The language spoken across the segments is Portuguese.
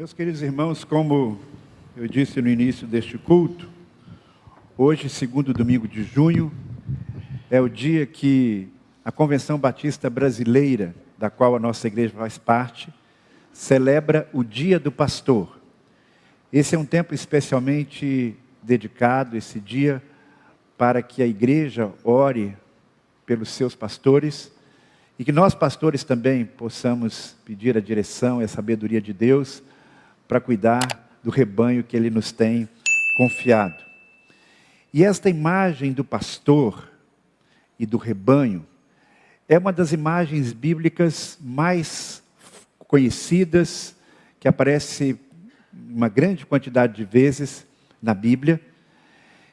Meus queridos irmãos, como eu disse no início deste culto, hoje, segundo domingo de junho, é o dia que a Convenção Batista Brasileira, da qual a nossa igreja faz parte, celebra o Dia do Pastor. Esse é um tempo especialmente dedicado, esse dia, para que a igreja ore pelos seus pastores e que nós, pastores, também possamos pedir a direção e a sabedoria de Deus para cuidar do rebanho que Ele nos tem confiado. E esta imagem do pastor e do rebanho é uma das imagens bíblicas mais conhecidas, que aparece uma grande quantidade de vezes na Bíblia,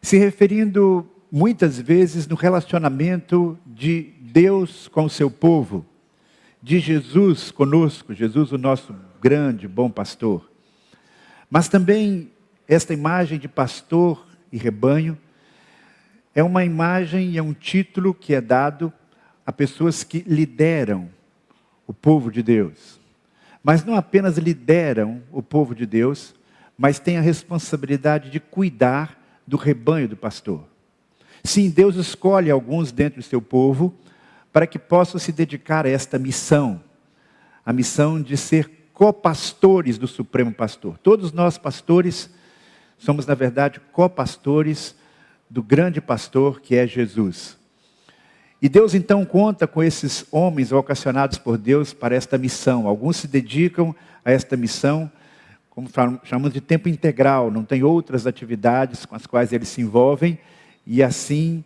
se referindo muitas vezes no relacionamento de Deus com o seu povo, de Jesus conosco, Jesus o nosso grande, bom pastor. Mas também esta imagem de pastor e rebanho é uma imagem e é um título que é dado a pessoas que lideram o povo de Deus. Mas não apenas lideram o povo de Deus, mas têm a responsabilidade de cuidar do rebanho do pastor. Sim, Deus escolhe alguns dentro do seu povo para que possam se dedicar a esta missão, a missão de ser copastores do Supremo Pastor. Todos nós, pastores, somos, na verdade, copastores do grande pastor que é Jesus. E Deus, então, conta com esses homens vocacionados por Deus para esta missão. Alguns se dedicam a esta missão, como chamamos de tempo integral, não tem outras atividades com as quais eles se envolvem, e assim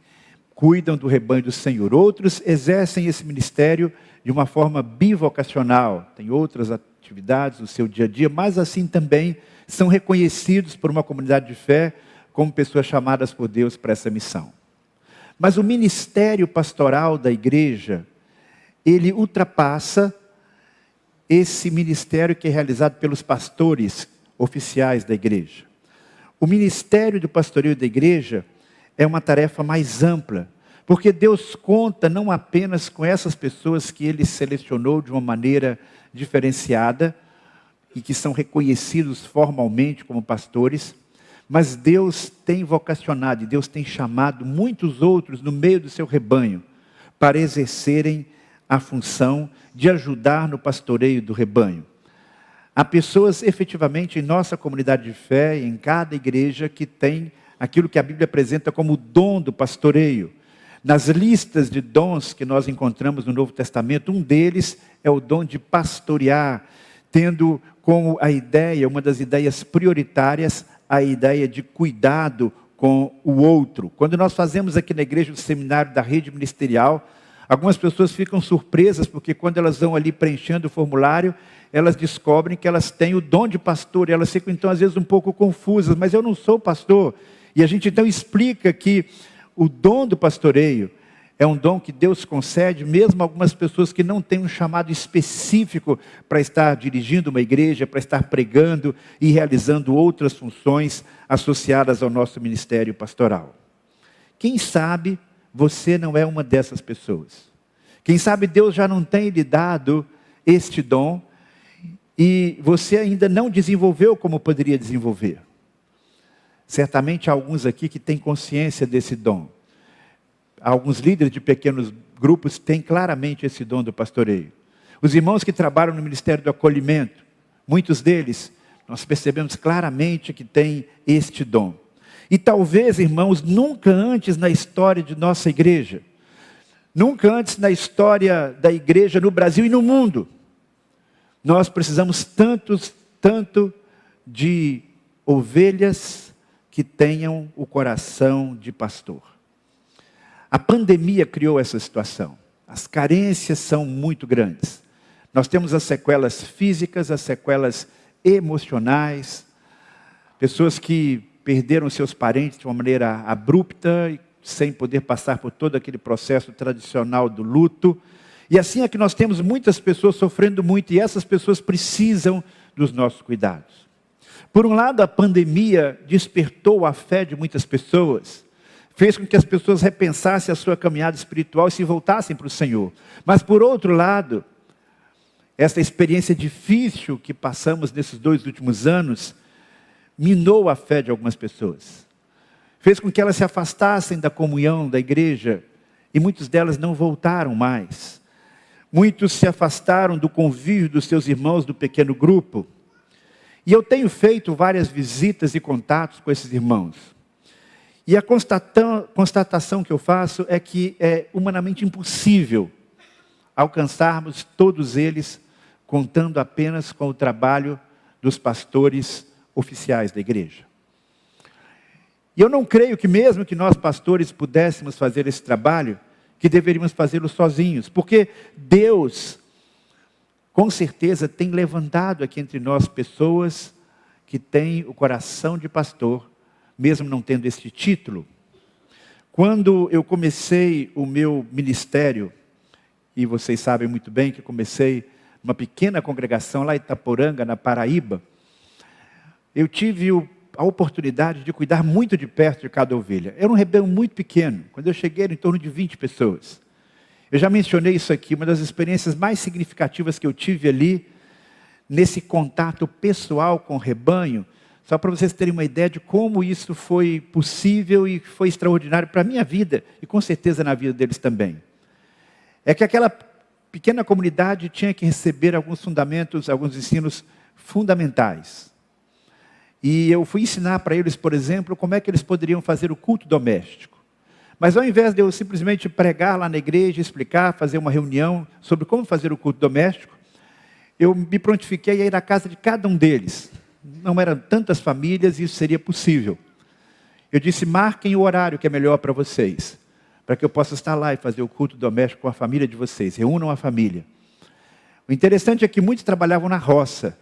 cuidam do rebanho do Senhor. Outros exercem esse ministério de uma forma bivocacional, tem outras atividades no seu dia a dia, mas assim também são reconhecidos por uma comunidade de fé como pessoas chamadas por Deus para essa missão. Mas o ministério pastoral da igreja, ele ultrapassa esse ministério que é realizado pelos pastores oficiais da igreja. O ministério do pastoreio da igreja é uma tarefa mais ampla, porque Deus conta não apenas com essas pessoas que Ele selecionou de uma maneira diferenciada e que são reconhecidos formalmente como pastores, mas Deus tem vocacionado e Deus tem chamado muitos outros no meio do seu rebanho para exercerem a função de ajudar no pastoreio do rebanho. Há pessoas efetivamente em nossa comunidade de fé, em cada igreja, que tem aquilo que a Bíblia apresenta como o dom do pastoreio. Nas listas de dons que nós encontramos no Novo Testamento, um deles é o dom de pastorear, tendo como a ideia, uma das ideias prioritárias, a ideia de cuidado com o outro. Quando nós fazemos aqui na igreja o seminário da rede ministerial, algumas pessoas ficam surpresas, porque quando elas vão ali preenchendo o formulário, elas descobrem que elas têm o dom de pastor, e elas ficam então às vezes um pouco confusas, mas eu não sou pastor. E a gente então explica que o dom do pastoreio é um dom que Deus concede, mesmo a algumas pessoas que não têm um chamado específico para estar dirigindo uma igreja, para estar pregando e realizando outras funções associadas ao nosso ministério pastoral. Quem sabe você não é uma dessas pessoas? Quem sabe Deus já não tem lhe dado este dom e você ainda não desenvolveu como poderia desenvolver? Certamente há alguns aqui que têm consciência desse dom. Alguns líderes de pequenos grupos têm claramente esse dom do pastoreio. Os irmãos que trabalham no Ministério do Acolhimento, muitos deles, nós percebemos claramente que têm este dom. E talvez, irmãos, nunca antes na história de nossa igreja, nunca antes na história da igreja no Brasil e no mundo, nós precisamos tanto de ovelhas que tenham o coração de pastor. A pandemia criou essa situação. As carências são muito grandes. Nós temos as sequelas físicas, as sequelas emocionais, pessoas que perderam seus parentes de uma maneira abrupta, sem poder passar por todo aquele processo tradicional do luto. E assim é que nós temos muitas pessoas sofrendo muito, e essas pessoas precisam dos nossos cuidados. Por um lado, a pandemia despertou a fé de muitas pessoas, fez com que as pessoas repensassem a sua caminhada espiritual e se voltassem para o Senhor. Mas por outro lado, essa experiência difícil que passamos nesses 2 últimos anos, minou a fé de algumas pessoas. Fez com que elas se afastassem da comunhão da igreja, e muitas delas não voltaram mais. Muitos se afastaram do convívio dos seus irmãos do pequeno grupo. E eu tenho feito várias visitas e contatos com esses irmãos. E a constatação que eu faço é que é humanamente impossível alcançarmos todos eles contando apenas com o trabalho dos pastores oficiais da igreja. E eu não creio que mesmo que nós pastores pudéssemos fazer esse trabalho, que deveríamos fazê-lo sozinhos, porque Deus, com certeza, tem levantado aqui entre nós pessoas que têm o coração de pastor, mesmo não tendo este título. Quando eu comecei o meu ministério, e vocês sabem muito bem que eu comecei uma pequena congregação lá em Itaporanga, na Paraíba, eu tive a oportunidade de cuidar muito de perto de cada ovelha. Era um rebanho muito pequeno. Quando eu cheguei, era em torno de 20 pessoas. Eu já mencionei isso aqui, uma das experiências mais significativas que eu tive ali, nesse contato pessoal com o rebanho, só para vocês terem uma ideia de como isso foi possível e foi extraordinário para a minha vida, e com certeza na vida deles também. É que aquela pequena comunidade tinha que receber alguns fundamentos, alguns ensinos fundamentais. E eu fui ensinar para eles, por exemplo, como é que eles poderiam fazer o culto doméstico. Mas ao invés de eu simplesmente pregar lá na igreja, explicar, fazer uma reunião sobre como fazer o culto doméstico, eu me prontifiquei a ir à casa de cada um deles. Não eram tantas famílias e isso seria possível. Eu disse, marquem o horário que é melhor para vocês, para que eu possa estar lá e fazer o culto doméstico com a família de vocês. Reúnam a família. O interessante é que muitos trabalhavam na roça.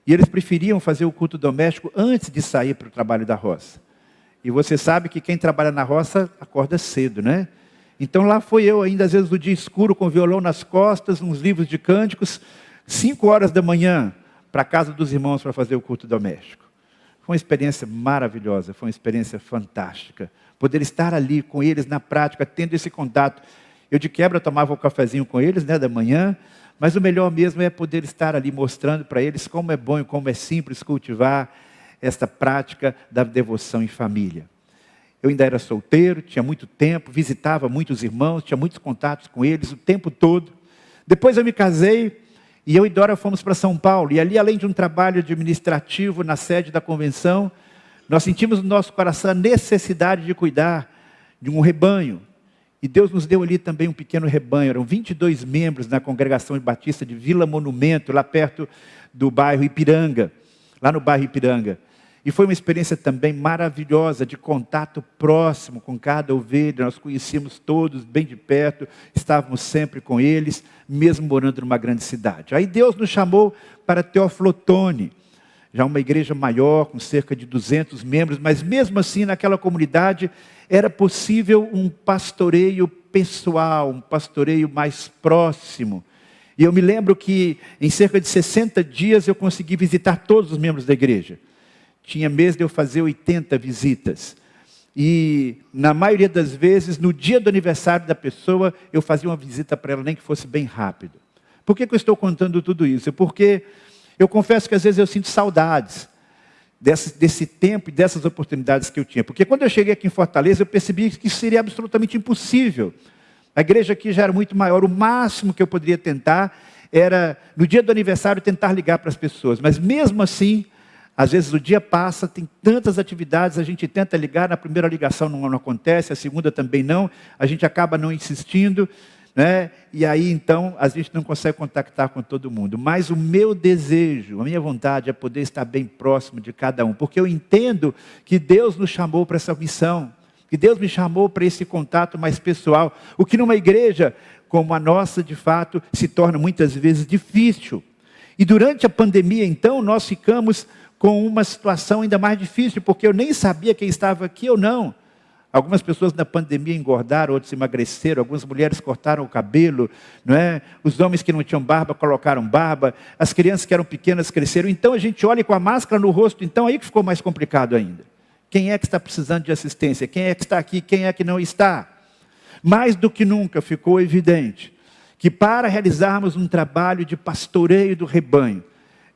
E eles preferiam fazer o culto doméstico antes de sair para o trabalho da roça. E você sabe que quem trabalha na roça acorda cedo, né? Então lá foi eu, ainda às vezes no dia escuro, com o violão nas costas, uns livros de cânticos, 5 horas da manhã, para a casa dos irmãos para fazer o culto doméstico. Foi uma experiência maravilhosa, foi uma experiência fantástica. Poder estar ali com eles na prática, tendo esse contato. Eu de quebra tomava um cafezinho com eles, né, da manhã, mas o melhor mesmo é poder estar ali mostrando para eles como é bom e como é simples cultivar esta prática da devoção em família. Eu ainda era solteiro, tinha muito tempo, visitava muitos irmãos, tinha muitos contatos com eles o tempo todo. Depois eu me casei e eu e Dora fomos para São Paulo. E ali, além de um trabalho administrativo na sede da convenção, nós sentimos no nosso coração a necessidade de cuidar de um rebanho. E Deus nos deu ali também um pequeno rebanho. Eram 22 membros na congregação batista de Vila Monumento, lá perto do bairro Ipiranga. Lá no bairro Ipiranga. E foi uma experiência também maravilhosa, de contato próximo com cada ovelha. Nós conhecíamos todos bem de perto, estávamos sempre com eles, mesmo morando numa grande cidade. Aí Deus nos chamou para Teoflotone, já uma igreja maior, com cerca de 200 membros, mas mesmo assim naquela comunidade era possível um pastoreio pessoal, um pastoreio mais próximo. E eu me lembro que em cerca de 60 dias eu consegui visitar todos os membros da igreja. Tinha mês de eu fazer 80 visitas. E na maioria das vezes, no dia do aniversário da pessoa, eu fazia uma visita para ela, nem que fosse bem rápido. Por que eu estou contando tudo isso? Porque eu confesso que às vezes eu sinto saudades desse tempo e dessas oportunidades que eu tinha. Porque quando eu cheguei aqui em Fortaleza, eu percebi que isso seria absolutamente impossível. A igreja aqui já era muito maior. O máximo que eu poderia tentar era, no dia do aniversário, tentar ligar para as pessoas. Mas mesmo assim, às vezes o dia passa, tem tantas atividades, a gente tenta ligar, na primeira ligação não acontece, a segunda também não, a gente acaba não insistindo, né? E aí então a gente não consegue contactar com todo mundo. Mas o meu desejo, a minha vontade é poder estar bem próximo de cada um, porque eu entendo que Deus nos chamou para essa missão, que Deus me chamou para esse contato mais pessoal, o que numa igreja como a nossa, de fato, se torna muitas vezes difícil. E durante a pandemia, então, nós ficamos com uma situação ainda mais difícil, porque eu nem sabia quem estava aqui ou não. Algumas pessoas na pandemia engordaram, outros emagreceram, algumas mulheres cortaram o cabelo, não é? Os homens que não tinham barba colocaram barba, as crianças que eram pequenas cresceram. Então a gente olha com a máscara no rosto, então aí que ficou mais complicado ainda. Quem é que está precisando de assistência? Quem é que está aqui? Quem é que não está? Mais do que nunca ficou evidente que para realizarmos um trabalho de pastoreio do rebanho,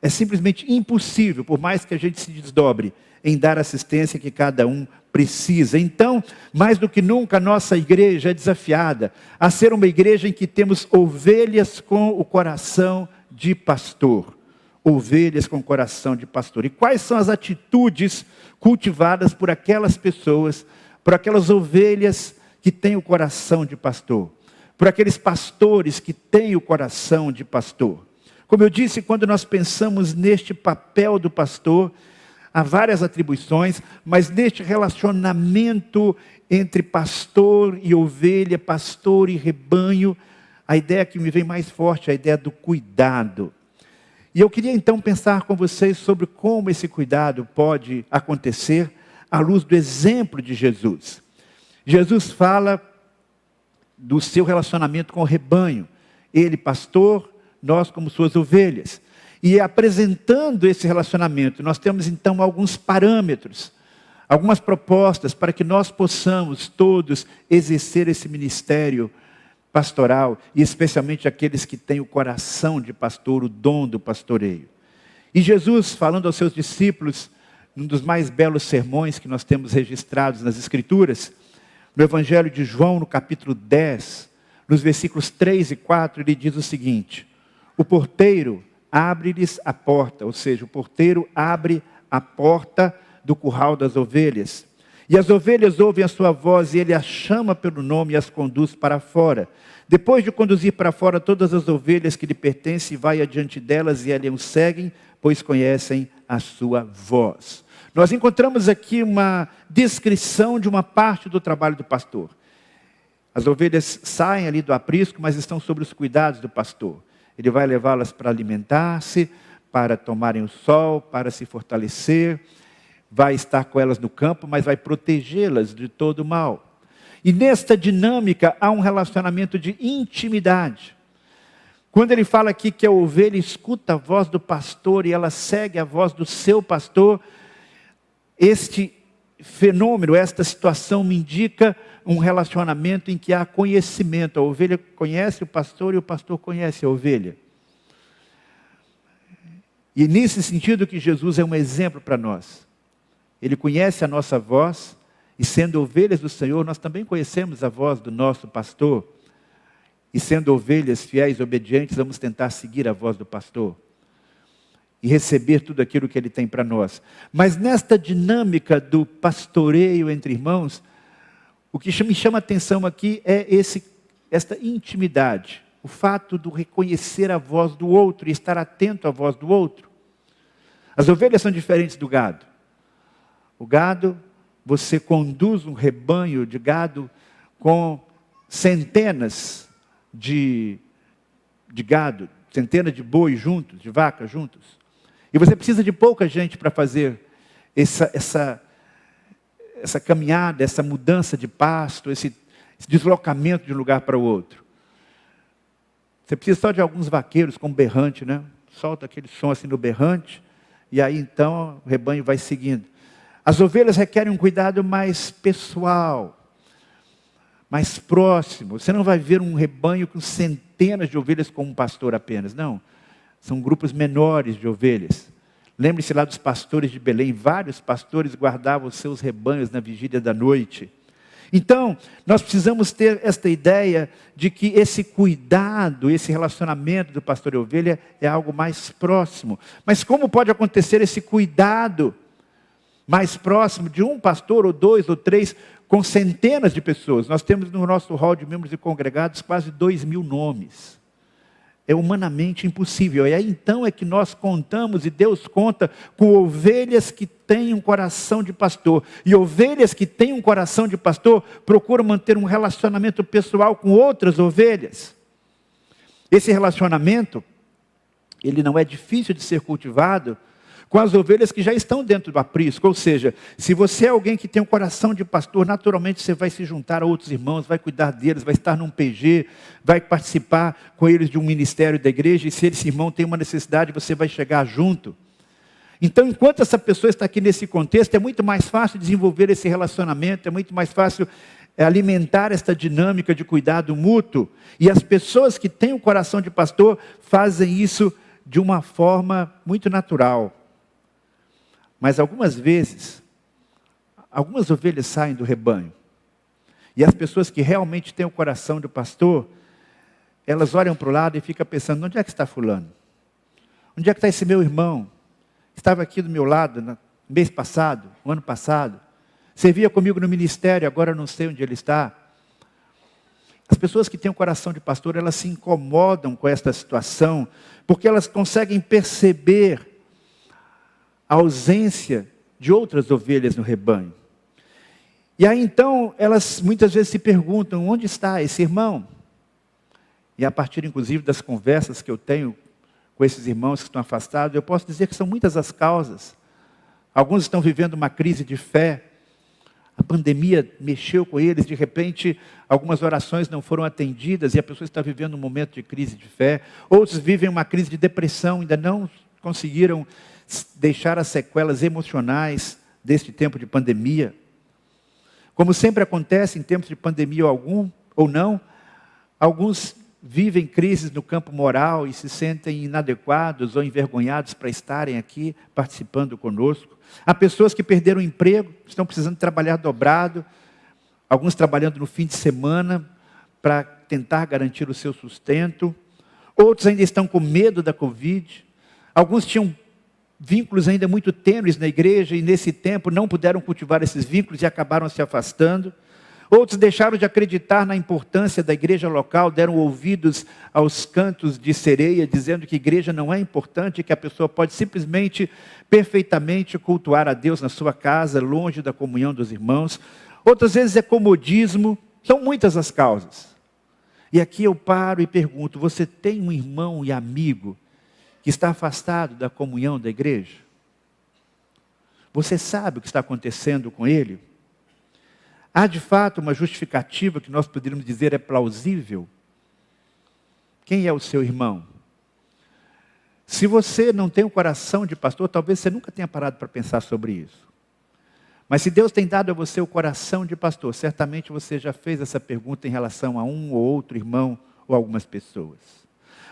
é simplesmente impossível, por mais que a gente se desdobre, em dar assistência que cada um precisa. Então, mais do que nunca, a nossa igreja é desafiada a ser uma igreja em que temos ovelhas com o coração de pastor. Ovelhas com coração de pastor. E quais são as atitudes cultivadas por aquelas pessoas, por aquelas ovelhas que têm o coração de pastor? Por aqueles pastores que têm o coração de pastor? Como eu disse, quando nós pensamos neste papel do pastor, há várias atribuições, mas neste relacionamento entre pastor e ovelha, pastor e rebanho, a ideia que me vem mais forte é a ideia do cuidado. E eu queria então pensar com vocês sobre como esse cuidado pode acontecer à luz do exemplo de Jesus. Jesus fala do seu relacionamento com o rebanho. Ele, pastor, nós como suas ovelhas. E apresentando esse relacionamento, nós temos então alguns parâmetros, algumas propostas para que nós possamos todos exercer esse ministério pastoral, e especialmente aqueles que têm o coração de pastor, o dom do pastoreio. E Jesus, falando aos seus discípulos, num dos mais belos sermões que nós temos registrados nas Escrituras, no Evangelho de João, no capítulo 10, nos versículos 3 e 4, ele diz o seguinte: o porteiro abre-lhes a porta, ou seja, o porteiro abre a porta do curral das ovelhas. E as ovelhas ouvem a sua voz e ele as chama pelo nome e as conduz para fora. Depois de conduzir para fora todas as ovelhas que lhe pertencem, vai adiante delas e elas o seguem, pois conhecem a sua voz. Nós encontramos aqui uma descrição de uma parte do trabalho do pastor. As ovelhas saem ali do aprisco, mas estão sob os cuidados do pastor. Ele vai levá-las para alimentar-se, para tomarem o sol, para se fortalecer. Vai estar com elas no campo, mas vai protegê-las de todo o mal. E nesta dinâmica há um relacionamento de intimidade. Quando ele fala aqui que a ovelha escuta a voz do pastor e ela segue a voz do seu pastor, este fenômeno, esta situação me indica um relacionamento em que há conhecimento. A ovelha conhece o pastor e o pastor conhece a ovelha. E nesse sentido que Jesus é um exemplo para nós. Ele conhece a nossa voz, e sendo ovelhas do Senhor, nós também conhecemos a voz do nosso pastor. E sendo ovelhas fiéis e obedientes, vamos tentar seguir a voz do pastor. E receber tudo aquilo que ele tem para nós. Mas nesta dinâmica do pastoreio entre irmãos, o que me chama a atenção aqui é esta intimidade. O fato de reconhecer a voz do outro e estar atento à voz do outro. As ovelhas são diferentes do gado. O gado, você conduz um rebanho de gado com centenas de gado, centenas de boi juntos, de vacas juntos. E você precisa de pouca gente para fazer essa caminhada, essa mudança de pasto, esse deslocamento de um lugar para o outro. Você precisa só de alguns vaqueiros com berrante, né? Solta aquele som assim no berrante, e aí então o rebanho vai seguindo. As ovelhas requerem um cuidado mais pessoal, mais próximo. Você não vai ver um rebanho com centenas de ovelhas como um pastor apenas, não. São grupos menores de ovelhas. Lembre-se lá dos pastores de Belém, vários pastores guardavam os seus rebanhos na vigília da noite. Então, nós precisamos ter esta ideia de que esse cuidado, esse relacionamento do pastor e ovelha é algo mais próximo. Mas como pode acontecer esse cuidado mais próximo de um pastor, ou dois, ou três, com centenas de pessoas? Nós temos no nosso hall de membros e congregados quase 2.000 nomes. É humanamente impossível. E aí então é que nós contamos, e Deus conta, com ovelhas que têm um coração de pastor. E ovelhas que têm um coração de pastor procuram manter um relacionamento pessoal com outras ovelhas. Esse relacionamento, ele não é difícil de ser cultivado com as ovelhas que já estão dentro do aprisco. Ou seja, se você é alguém que tem um coração de pastor, naturalmente você vai se juntar a outros irmãos, vai cuidar deles, vai estar num PG, vai participar com eles de um ministério da igreja, e se esse irmão tem uma necessidade, você vai chegar junto. Então, enquanto essa pessoa está aqui nesse contexto, é muito mais fácil desenvolver esse relacionamento, é muito mais fácil é alimentar esta dinâmica de cuidado mútuo. E as pessoas que têm o coração de pastor fazem isso de uma forma muito natural. Mas algumas vezes, algumas ovelhas saem do rebanho. E as pessoas que realmente têm o coração do pastor, elas olham para o lado e ficam pensando, onde é que está fulano? Onde é que está esse meu irmão? Estava aqui do meu lado no mês passado, no ano passado. Servia comigo no ministério, agora eu não sei onde ele está. As pessoas que têm o coração de pastor, elas se incomodam com esta situação, porque elas conseguem perceber a ausência de outras ovelhas no rebanho. E aí então, elas muitas vezes se perguntam, onde está esse irmão? E a partir inclusive das conversas que eu tenho com esses irmãos que estão afastados, eu posso dizer que são muitas as causas. Alguns estão vivendo uma crise de fé. A pandemia mexeu com eles, de repente, algumas orações não foram atendidas e a pessoa está vivendo um momento de crise de fé. Outros vivem uma crise de depressão, ainda não conseguiram deixar as sequelas emocionais deste tempo de pandemia. Como sempre acontece em tempos de pandemia ou não, alguns vivem crises no campo moral e se sentem inadequados ou envergonhados para estarem aqui participando conosco. Há pessoas que perderam o emprego, estão precisando trabalhar dobrado, alguns trabalhando no fim de semana para tentar garantir o seu sustento. Outros ainda estão com medo da Covid. Alguns tinham vínculos ainda muito tênues na igreja e nesse tempo não puderam cultivar esses vínculos e acabaram se afastando. Outros deixaram de acreditar na importância da igreja local, deram ouvidos aos cantos de sereia, dizendo que igreja não é importante, que a pessoa pode simplesmente, perfeitamente cultuar a Deus na sua casa, longe da comunhão dos irmãos. Outras vezes é comodismo, são muitas as causas. E aqui eu paro e pergunto, você tem um irmão e amigo que está afastado da comunhão da igreja? Você sabe o que está acontecendo com ele? Há de fato uma justificativa que nós poderíamos dizer é plausível? Quem é o seu irmão? Se você não tem o coração de pastor, talvez você nunca tenha parado para pensar sobre isso. Mas se Deus tem dado a você o coração de pastor, certamente você já fez essa pergunta em relação a um ou outro irmão ou algumas pessoas.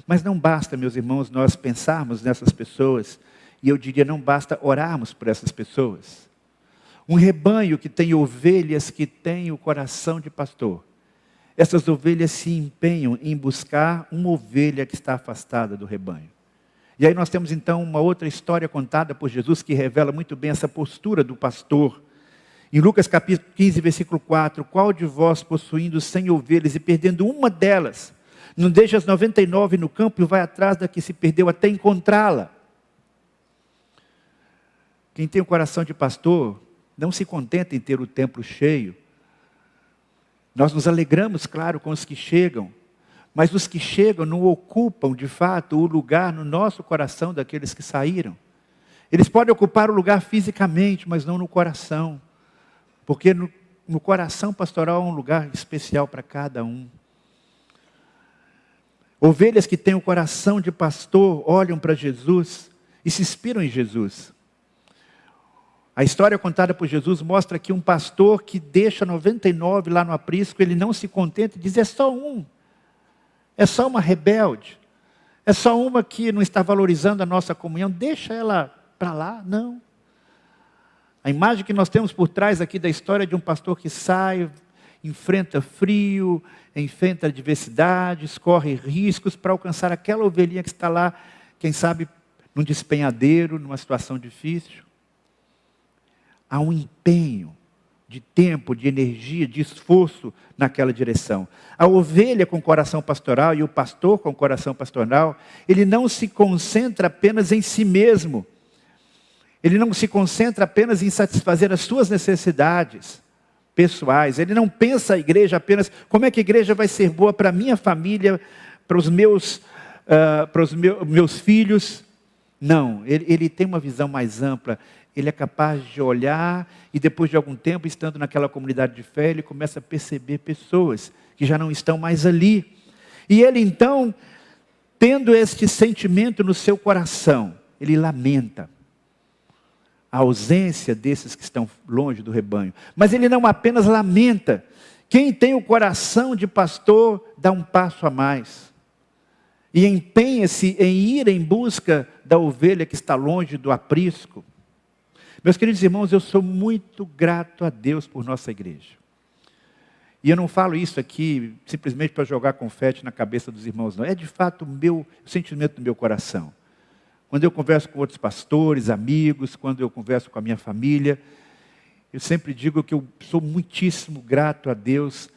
Mas não basta, meus irmãos, nós pensarmos nessas pessoas, e eu diria, não basta orarmos por essas pessoas. Um rebanho que tem ovelhas que têm o coração de pastor. Essas ovelhas se empenham em buscar uma ovelha que está afastada do rebanho. E aí nós temos então uma outra história contada por Jesus que revela muito bem essa postura do pastor. Em Lucas capítulo 15, versículo 4, qual de vós possuindo 100 ovelhas e perdendo uma delas, não deixa as 99 no campo e vai atrás da que se perdeu até encontrá-la? Quem tem o coração de pastor não se contenta em ter o templo cheio. Nós nos alegramos, claro, com os que chegam, mas os que chegam não ocupam, de fato, o lugar no nosso coração daqueles que saíram. Eles podem ocupar o lugar fisicamente, mas não no coração, porque no coração pastoral há um lugar especial para cada um. Ovelhas que têm o coração de pastor olham para Jesus e se inspiram em Jesus. A história contada por Jesus mostra que um pastor que deixa 99 lá no aprisco, ele não se contenta e diz, é só um. É só uma rebelde. É só uma que não está valorizando a nossa comunhão. Deixa ela para lá. Não. A imagem que nós temos por trás aqui da história de um pastor que sai, enfrenta frio, enfrenta adversidades, corre riscos para alcançar aquela ovelhinha que está lá, quem sabe, num despenhadeiro, numa situação difícil. Há um empenho de tempo, de energia, de esforço naquela direção. A ovelha com coração pastoral e o pastor com coração pastoral, ele não se concentra apenas em si mesmo. Ele não se concentra apenas em satisfazer as suas necessidades pessoais. Ele não pensa a igreja apenas, como é que a igreja vai ser boa para a minha família, para os meus filhos. Não, ele tem uma visão mais ampla. Ele é capaz de olhar e depois de algum tempo, estando naquela comunidade de fé, ele começa a perceber pessoas que já não estão mais ali. E ele então, tendo este sentimento no seu coração, ele lamenta a ausência desses que estão longe do rebanho. Mas ele não apenas lamenta Quem tem o coração de pastor, dá um passo a mais. E empenha-se em ir em busca da ovelha que está longe do aprisco. Meus queridos irmãos, eu sou muito grato a Deus por nossa igreja. E eu não falo isso aqui simplesmente para jogar confete na cabeça dos irmãos, não. É de fato o sentimento do meu coração. Quando eu converso com outros pastores, amigos, quando eu converso com a minha família, eu sempre digo que eu sou muitíssimo grato a Deus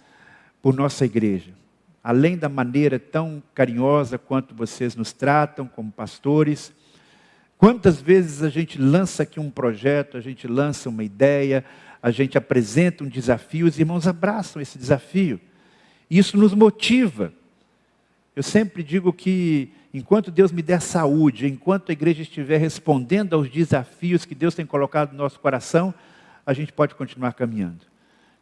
por nossa igreja. Além da maneira tão carinhosa quanto vocês nos tratam como pastores, quantas vezes a gente lança aqui um projeto, a gente lança uma ideia, a gente apresenta um desafio, os irmãos abraçam esse desafio. E isso nos motiva. Eu sempre digo que enquanto Deus me der saúde, enquanto a igreja estiver respondendo aos desafios que Deus tem colocado no nosso coração, a gente pode continuar caminhando,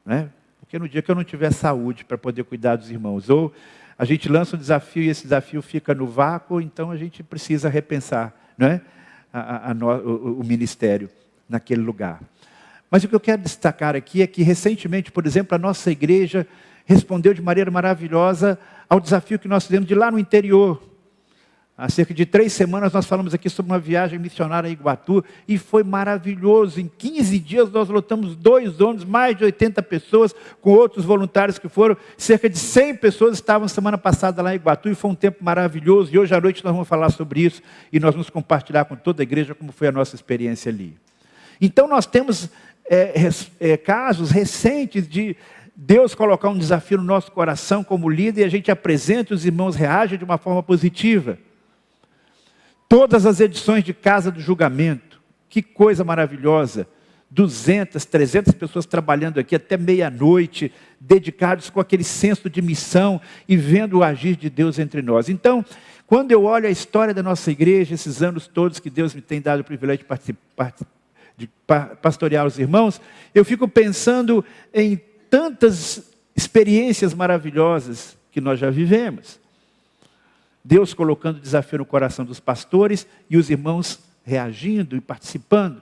não é? Porque no dia que eu não tiver saúde para poder cuidar dos irmãos, ou a gente lança um desafio e esse desafio fica no vácuo, então a gente precisa repensar, não é? O ministério naquele lugar. Mas o que eu quero destacar aqui é que recentemente, por exemplo, a nossa igreja respondeu de maneira maravilhosa ao desafio que nós fizemos de lá no interior. Há cerca de 3 semanas nós falamos aqui sobre uma viagem missionária a Iguatu e foi maravilhoso. Em 15 dias nós lotamos 2 ônibus, mais de 80 pessoas, com outros voluntários que foram. Cerca de 100 pessoas estavam semana passada lá em Iguatu e foi um tempo maravilhoso. E hoje à noite nós vamos falar sobre isso e nós vamos compartilhar com toda a igreja como foi a nossa experiência ali. Então nós temos casos recentes de Deus colocar um desafio no nosso coração como líder e a gente apresenta, os irmãos reagem de uma forma positiva. Todas as edições de Casa do Julgamento, que coisa maravilhosa, 200, 300 pessoas trabalhando aqui até meia-noite, dedicados com aquele senso de missão e vendo o agir de Deus entre nós. Então, quando eu olho a história da nossa igreja, esses anos todos que Deus me tem dado o privilégio de pastorear os irmãos, eu fico pensando em tantas experiências maravilhosas que nós já vivemos. Deus colocando desafio no coração dos pastores e os irmãos reagindo e participando.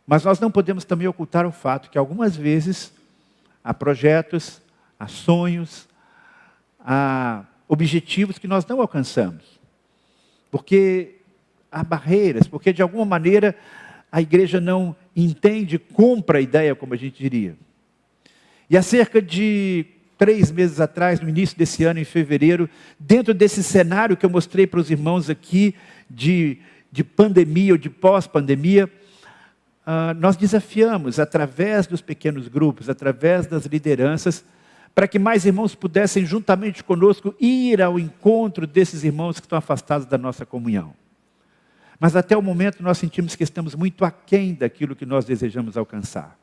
Mas nós não podemos também ocultar o fato que algumas vezes há projetos, há sonhos, há objetivos que nós não alcançamos. Porque há barreiras, porque de alguma maneira a igreja não entende, compra a ideia, como a gente diria. E há cerca de 3 meses atrás, no início desse ano, em fevereiro, dentro desse cenário que eu mostrei para os irmãos aqui, de pandemia ou de pós-pandemia, nós desafiamos, através dos pequenos grupos, através das lideranças, para que mais irmãos pudessem, juntamente conosco, ir ao encontro desses irmãos que estão afastados da nossa comunhão. Mas até o momento nós sentimos que estamos muito aquém daquilo que nós desejamos alcançar.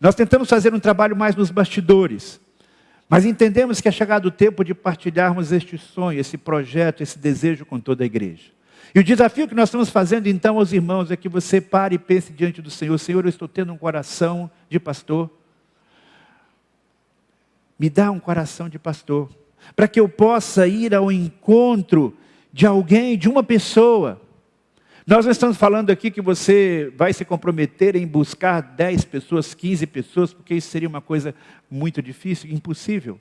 Nós tentamos fazer um trabalho mais nos bastidores, mas entendemos que é chegado o tempo de partilharmos este sonho, esse projeto, esse desejo com toda a igreja. E o desafio que nós estamos fazendo então aos irmãos é que você pare e pense diante do Senhor. Senhor, eu estou tendo um coração de pastor. Me dá um coração de pastor, para que eu possa ir ao encontro de alguém, de uma pessoa. Nós não estamos falando aqui que você vai se comprometer em buscar 10 pessoas, 15 pessoas, porque isso seria uma coisa muito difícil, impossível.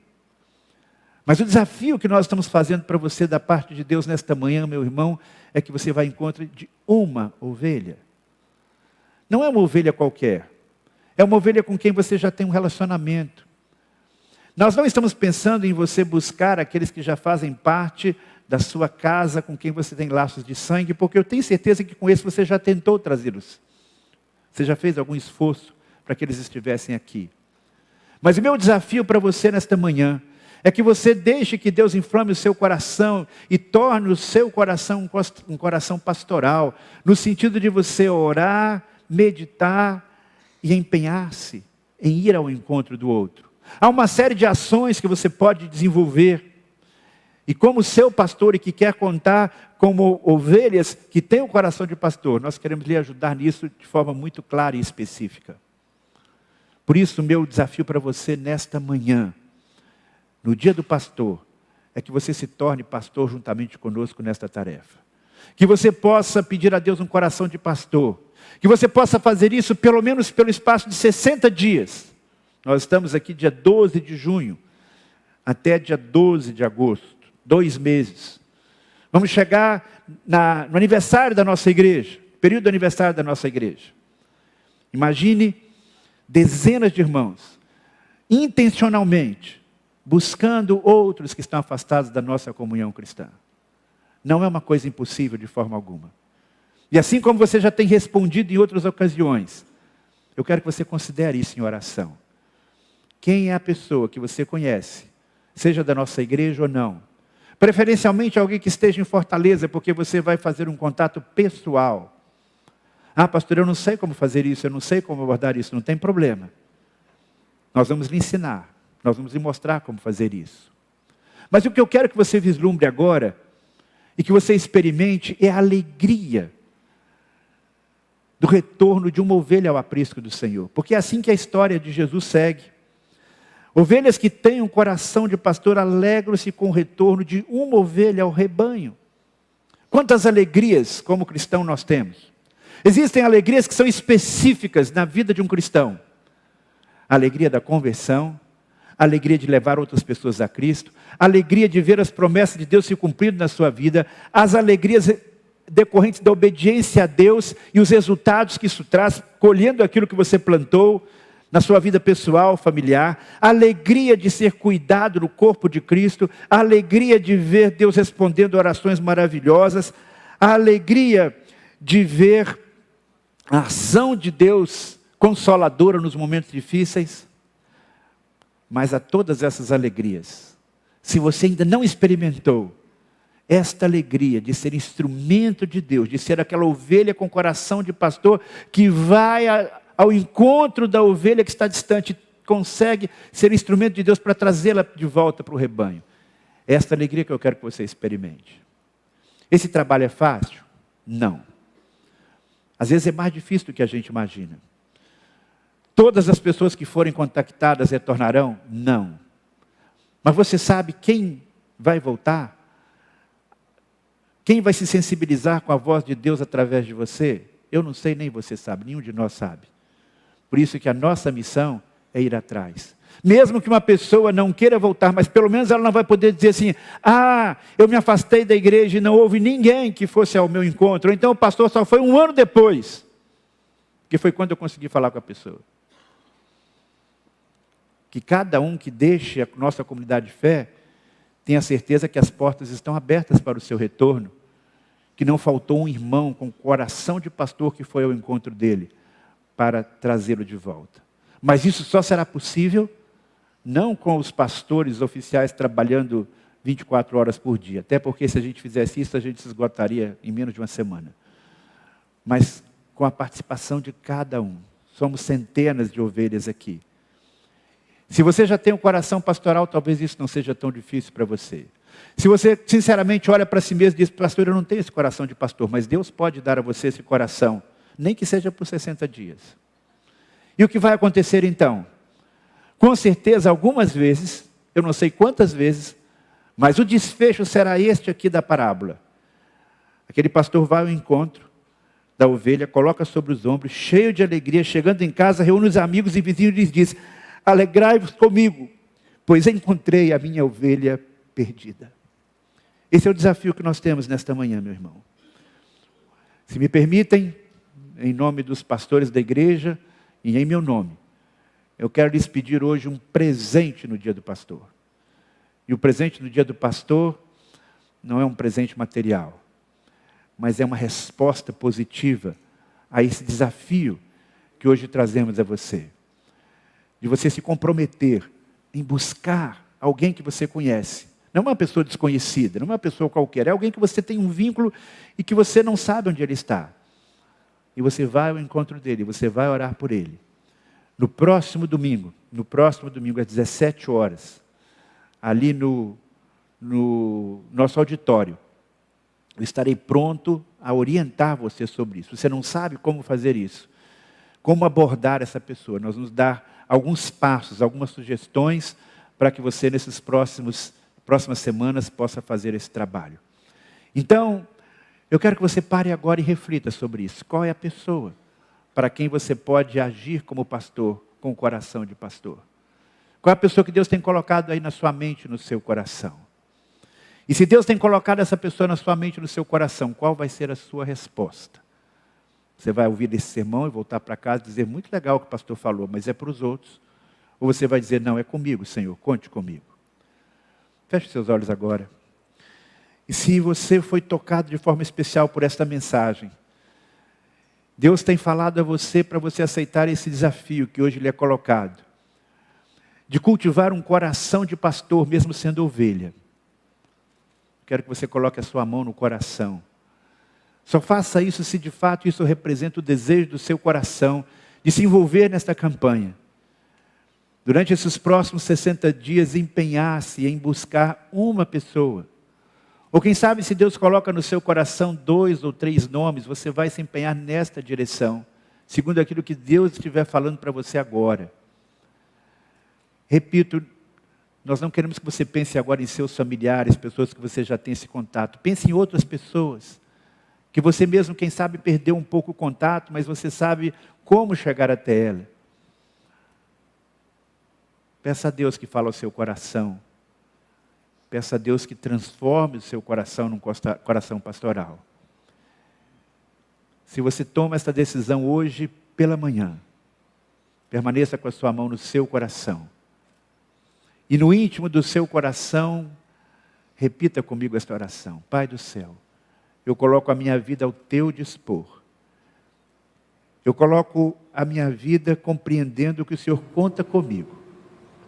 Mas o desafio que nós estamos fazendo para você da parte de Deus nesta manhã, meu irmão, é que você vai ao encontro de uma ovelha. Não é uma ovelha qualquer. É uma ovelha com quem você já tem um relacionamento. Nós não estamos pensando em você buscar aqueles que já fazem parte da sua casa, com quem você tem laços de sangue, porque eu tenho certeza que com esse você já tentou trazê-los. Você já fez algum esforço para que eles estivessem aqui. Mas o meu desafio para você nesta manhã é que você deixe que Deus inflame o seu coração e torne o seu coração um coração pastoral, no sentido de você orar, meditar e empenhar-se em ir ao encontro do outro. Há uma série de ações que você pode desenvolver. E como seu pastor e que quer contar como ovelhas que tem o coração de pastor, nós queremos lhe ajudar nisso de forma muito clara e específica. Por isso, o meu desafio para você nesta manhã, no dia do pastor, é que você se torne pastor juntamente conosco nesta tarefa. Que você possa pedir a Deus um coração de pastor. Que você possa fazer isso pelo menos pelo espaço de 60 dias. Nós estamos aqui dia 12 de junho, até dia 12 de agosto, 2 meses. Vamos chegar no aniversário da nossa igreja, período do aniversário da nossa igreja. Imagine dezenas de irmãos, intencionalmente, buscando outros que estão afastados da nossa comunhão cristã. Não é uma coisa impossível de forma alguma. E assim como você já tem respondido em outras ocasiões, eu quero que você considere isso em oração. Quem é a pessoa que você conhece, seja da nossa igreja ou não? Preferencialmente alguém que esteja em Fortaleza, porque você vai fazer um contato pessoal. Ah, pastor, eu não sei como fazer isso, eu não sei como abordar isso, não tem problema. Nós vamos lhe ensinar, nós vamos lhe mostrar como fazer isso. Mas o que eu quero que você vislumbre agora, e que você experimente, é a alegria do retorno de uma ovelha ao aprisco do Senhor. Porque é assim que a história de Jesus segue. Ovelhas que têm um coração de pastor alegram-se com o retorno de uma ovelha ao rebanho. Quantas alegrias como cristão nós temos. Existem alegrias que são específicas na vida de um cristão. A alegria da conversão, a alegria de levar outras pessoas a Cristo, a alegria de ver as promessas de Deus se cumprindo na sua vida, as alegrias decorrentes da obediência a Deus e os resultados que isso traz, colhendo aquilo que você plantou na sua vida pessoal, familiar, a alegria de ser cuidado no corpo de Cristo, a alegria de ver Deus respondendo orações maravilhosas, a alegria de ver a ação de Deus consoladora nos momentos difíceis. Mas a todas essas alegrias, se você ainda não experimentou esta alegria de ser instrumento de Deus, de ser aquela ovelha com coração de pastor que vai ao encontro da ovelha que está distante, consegue ser instrumento de Deus para trazê-la de volta para o rebanho. É esta alegria que eu quero que você experimente. Esse trabalho é fácil? Não. Às vezes é mais difícil do que a gente imagina. Todas as pessoas que forem contactadas retornarão? Não. Mas você sabe quem vai voltar? Quem vai se sensibilizar com a voz de Deus através de você? Eu não sei, nem você sabe, nenhum de nós sabe. Por isso que a nossa missão é ir atrás. Mesmo que uma pessoa não queira voltar, mas pelo menos ela não vai poder dizer assim: ah, eu me afastei da igreja e não houve ninguém que fosse ao meu encontro. Ou então o pastor só foi um ano depois, que foi quando eu consegui falar com a pessoa. Que cada um que deixe a nossa comunidade de fé tenha certeza que as portas estão abertas para o seu retorno, que não faltou um irmão com coração de pastor que foi ao encontro dele para trazê-lo de volta. Mas isso só será possível não com os pastores oficiais trabalhando 24 horas por dia, até porque se a gente fizesse isso a gente se esgotaria em menos de uma semana. Mas com a participação de cada um. Somos centenas de ovelhas aqui. Se você já tem um coração pastoral, talvez isso não seja tão difícil para você. Se você sinceramente olha para si mesmo e diz: pastor, eu não tenho esse coração de pastor, mas Deus pode dar a você esse coração, nem que seja por 60 dias. E o que vai acontecer então? Com certeza, algumas vezes, eu não sei quantas vezes, mas o desfecho será este aqui da parábola. Aquele pastor vai ao encontro da ovelha, coloca sobre os ombros, cheio de alegria, chegando em casa, reúne os amigos e vizinhos e lhes diz: alegrai-vos comigo, pois encontrei a minha ovelha perdida. Esse é o desafio que nós temos nesta manhã, meu irmão. Se me permitem, em nome dos pastores da igreja e em meu nome, eu quero lhes pedir hoje um presente no dia do pastor. E o presente no dia do pastor não é um presente material, mas é uma resposta positiva a esse desafio que hoje trazemos a você. De você se comprometer em buscar alguém que você conhece. Não é uma pessoa desconhecida, não é uma pessoa qualquer, é alguém que você tem um vínculo e que você não sabe onde ele está. E você vai ao encontro dele, você vai orar por ele. No próximo domingo às 17 horas, ali no nosso auditório, eu estarei pronto a orientar você sobre isso. Você não sabe como fazer isso, como abordar essa pessoa. Nós vamos dar alguns passos, algumas sugestões para que você nessas próximas semanas possa fazer esse trabalho. Então, eu quero que você pare agora e reflita sobre isso. Qual é a pessoa para quem você pode agir como pastor, com o coração de pastor? Qual é a pessoa que Deus tem colocado aí na sua mente, no seu coração? E se Deus tem colocado essa pessoa na sua mente, no seu coração, qual vai ser a sua resposta? Você vai ouvir esse sermão e voltar para casa e dizer, muito legal o que o pastor falou, mas é para os outros. Ou você vai dizer, não, é comigo, Senhor, conte comigo. Feche seus olhos agora. E se você foi tocado de forma especial por esta mensagem, Deus tem falado a você para você aceitar esse desafio que hoje lhe é colocado, de cultivar um coração de pastor, mesmo sendo ovelha. Quero que você coloque a sua mão no coração. Só faça isso se de fato isso representa o desejo do seu coração de se envolver nesta campanha. Durante esses próximos 60 dias, empenhar-se em buscar uma pessoa. Ou quem sabe se Deus coloca no seu coração 2 ou 3 nomes, você vai se empenhar nesta direção, segundo aquilo que Deus estiver falando para você agora. Repito, nós não queremos que você pense agora em seus familiares, pessoas que você já tem esse contato. Pense em outras pessoas, que você mesmo, quem sabe, perdeu um pouco o contato, mas você sabe como chegar até ela. Peça a Deus que fale ao seu coração. Peça a Deus que transforme o seu coração num coração pastoral. Se você toma esta decisão hoje pela manhã, permaneça com a sua mão no seu coração. E no íntimo do seu coração, repita comigo esta oração. Pai do céu, eu coloco a minha vida ao teu dispor. Eu coloco a minha vida compreendendo que o Senhor conta comigo.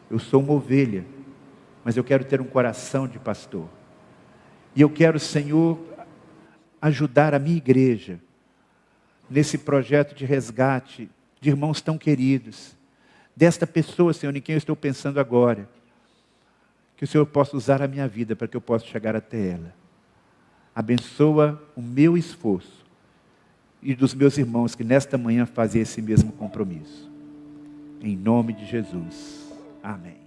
Eu sou uma ovelha, mas eu quero ter um coração de pastor. E eu quero, Senhor, ajudar a minha igreja nesse projeto de resgate de irmãos tão queridos, desta pessoa, Senhor, em quem eu estou pensando agora. Que o Senhor possa usar a minha vida para que eu possa chegar até ela. Abençoa o meu esforço e dos meus irmãos que nesta manhã fazem esse mesmo compromisso. Em nome de Jesus. Amém.